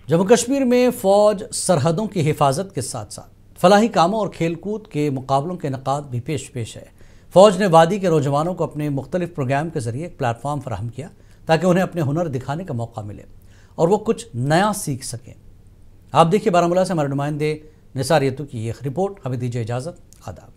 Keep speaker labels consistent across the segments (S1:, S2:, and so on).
S1: जम्मू कश्मीर में फ़ौज सरहदों की हिफाजत के साथ साथ फलाही कामों और खेल कूद के मुकाबलों के इनेकाद भी पेश है। फ़ौज ने वादी के नौजवानों को अपने मुख्तलिफ प्रोग्राम के ज़रिए एक प्लेटफॉर्म फराहम किया ताकि उन्हें अपने हुनर दिखाने का मौका मिले और वो कुछ नया सीख सकें। आप देखिए बारामूला से हमारे नुमाइंदे निसार यत्तू की ये रिपोर्ट। हमें दीजिए इजाज़त। आदाब।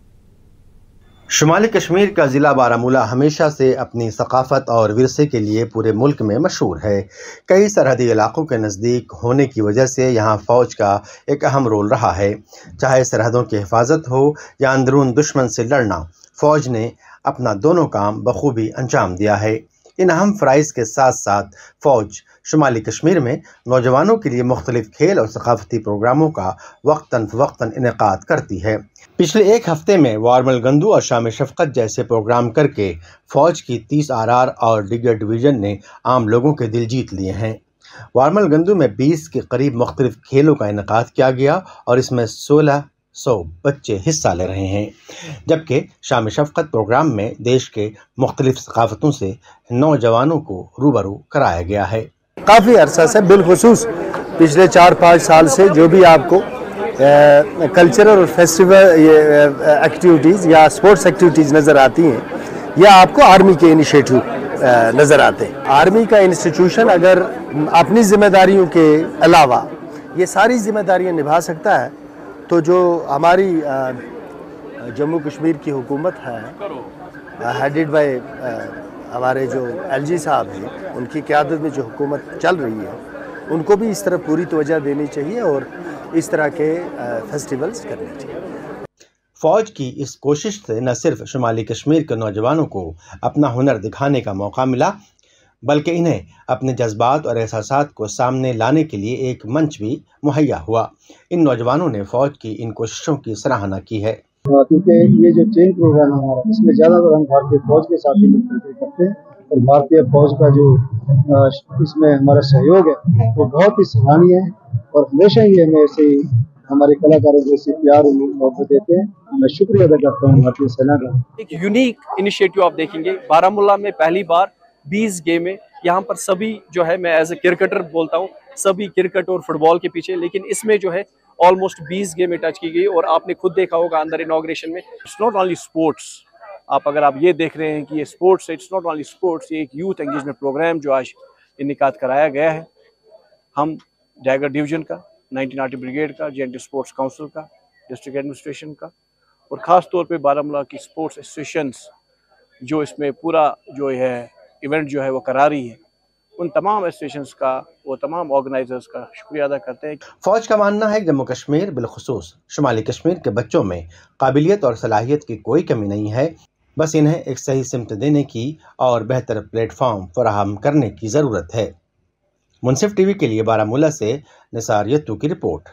S2: शुमाली कश्मीर का ज़िला बारामूला हमेशा से अपनी सकाफ़त और विरसे के लिए पूरे मुल्क में मशहूर है। कई सरहदी इलाक़ों के नज़दीक होने की वजह से यहाँ फ़ौज का एक अहम रोल रहा है। चाहे सरहदों की हिफाजत हो या अंदरून दुश्मन से लड़ना, फ़ौज ने अपना दोनों काम बखूबी अंजाम दिया है। इन अहम फ़राइज़ के साथ साथ फ़ौज शुमाली कश्मीर में नौजवानों के लिए मुख्तलिफ खेल और सकाफ़ती प्रोग्रामों का वक्तन फ़वक्तन इनेकाद करती है। पिछले एक हफ़्ते में वारमल गंदू और शाम शफ़क़त जैसे प्रोग्राम करके फ़ौज की 30 RR और डिगर डिवीज़न ने आम लोगों के दिल जीत लिए हैं। वारमल गंदू में 20 के करीब मुख्तलिफ खेलों का इनेकाद किया गया और इसमें 1600 बच्चे हिस्सा ले रहे हैं, जबकि शाम शफ़क़त प्रोग्राम में देश के मुख्तलिफ सकाफ़तों से नौजवानों को रूबरू कराया गया है।
S3: काफ़ी अरसा से बिलखुसूस पिछले 4-5 साल से जो भी आपको कल्चरल और फेस्टिवल एक्टिविटीज़ या स्पोर्ट्स एक्टिविटीज़ नज़र आती हैं, या आपको आर्मी के इनिशिएटिव नज़र आते हैं। आर्मी का इंस्टीट्यूशन अगर अपनी जिम्मेदारियों के अलावा ये सारी जिम्मेदारियां निभा सकता है, तो जो हमारी जम्मू कश्मीर की हुकूमत है, हेडेड बाय हमारे जो LG साहब हैं, उनकी क़यादत में जो हुकूमत चल रही है, उनको भी इस तरह पूरी तवज्जो देनी चाहिए और इस तरह के फेस्टिवल्स करने चाहिए।
S2: फ़ौज की इस कोशिश से न सिर्फ शुमाली कश्मीर के नौजवानों को अपना हुनर दिखाने का मौका मिला, बल्कि इन्हें अपने जज्बात और एहसासात को सामने लाने के लिए एक मंच भी मुहैया हुआ। इन नौजवानों ने फ़ौज की इन कोशिशों की सराहना की है।
S4: क्योंकि ये जो ट्रेन प्रोग्राम है हमारा, इसमें ज़्यादातर हम भारतीय फ़ौज के साथ ही मिलकर करते हैं और भारतीय फ़ौज का जो इसमें हमारा सहयोग है वो बहुत ही सराहनीय है और हमेशा ही हमें ऐसे ही हमारे कलाकारों को ऐसे प्यार और मोहब्बत देते हैं। मैं शुक्रिया अदा करता हूँ भारतीय सेना का।
S5: एक यूनिक इनिशिएटिव आप देखेंगे बारामूला में पहली बार 20 गेम है। यहाँ पर सभी जो है, मैं एज ए क्रिकेटर बोलता हूँ, सभी क्रिकेट और फुटबॉल के पीछे, लेकिन इसमें जो है ऑलमोस्ट 20 गेमें टच की गई। और आपने खुद देखा होगा अंदर इनॉग्रेशन में, इट्स नॉट ओनली स्पोर्ट्स। अगर आप ये देख रहे हैं कि ये स्पोर्ट्स है, इट्स नॉट ओनली स्पोर्ट्स, ये एक यूथ एंगेजमेंट प्रोग्राम जो आज इनेकाद कराया गया है। हम डैगर डिवीज़न का, 19 आर्टिलरी ब्रिगेड का, JNT स्पोर्ट्स काउंसिल का, डिस्ट्रिक्ट एडमिनिस्ट्रेशन का और ख़ास तौर पे बारामूला की स्पोर्ट्स एसोसिएशंस जो इसमें पूरा जो है इवेंट जो है वो करा रही है, उन तमाम एसोसिएशंस का, वो तमाम ऑर्गेनाइजर्स का शुक्रिया अदा करते हैं।
S2: फ़ौज का मानना है कि जम्मू कश्मीर बिलखुसूस शुमाली कश्मीर के बच्चों में काबिलियत और सलाहियत की कोई कमी नहीं है, बस इन्हें एक सही सिमत देने की और बेहतर प्लेटफॉर्म फराहम करने की ज़रूरत है। मुनसिफ TV के लिए बारामूला से निसार यत्तू की रिपोर्ट।